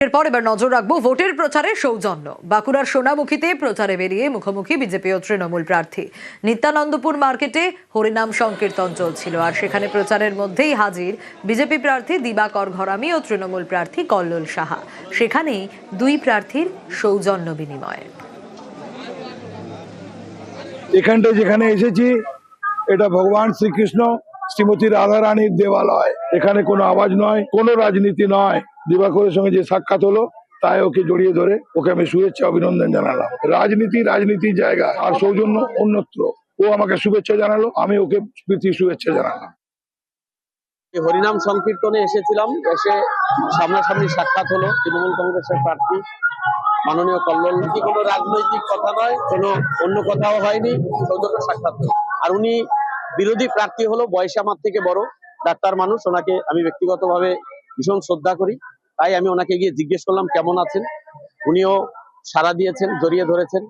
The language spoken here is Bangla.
এরপর এবার নজর রাখবো ভোটের প্রচারে সৌজন্য। বাঁকুড়ার সোনামুখীতে প্রচারে বেরিয়ে মুখোমুখি বিজেপি ও তৃণমূল প্রার্থী। নিত্যানন্দপুর মার্কেটে হরিনাম সংকীর্তন চলছিল, আর সেখানে প্রচারের মধ্যেই হাজির বিজেপি প্রার্থী দিবাকর ঘরামি ও তৃণমূল প্রার্থী কল্লোল সাহা। সেখানেই দুই প্রার্থীর সৌজন্য বিনিময়। এখানটা যেখানে এসেছি এটা ভগবান শ্রীকৃষ্ণ শ্রীমতী রাধা রানীর দেবালয়। এখানে কোনো আওয়াজ নয়, কোনো রাজনীতি নয়। দিবাকরের সঙ্গে যে সাক্ষাৎ হলো তাই ওকে জড়িয়ে ধরে ওকে আমি শুভেচ্ছা অভিনন্দন জানালাম। রাজনীতির জায়গা, আর সৌজন্য অন্যত্র। ও আমাকে শুভেচ্ছা জানালো, আমি ওকে প্রীতি শুভেচ্ছা জানালাম। হরিনাম সংকীর্তনে এসেছিলাম, এসে সামনাসামনি সাক্ষাৎ হলো তৃণমূল কংগ্রেসের প্রার্থী মাননীয় কল্লোল। কোনো রাজনৈতিক কথা নয়, কোনো অন্য কথাও হয়নি, সৌজন্য সাক্ষাৎ হলো। আর উনি বিরোধী প্রার্থী হলো, বয়সে আমার থেকে বড়, ডাক্তার মানুষ। ওনাকে আমি ব্যক্তিগতভাবে ভীষণ শ্রদ্ধা করি, তাই আমি ওনাকে গিয়ে জিজ্ঞেস করলাম কেমন আছেন। উনিও সাড়া দিয়েছেন, জড়িয়ে ধরেছেন।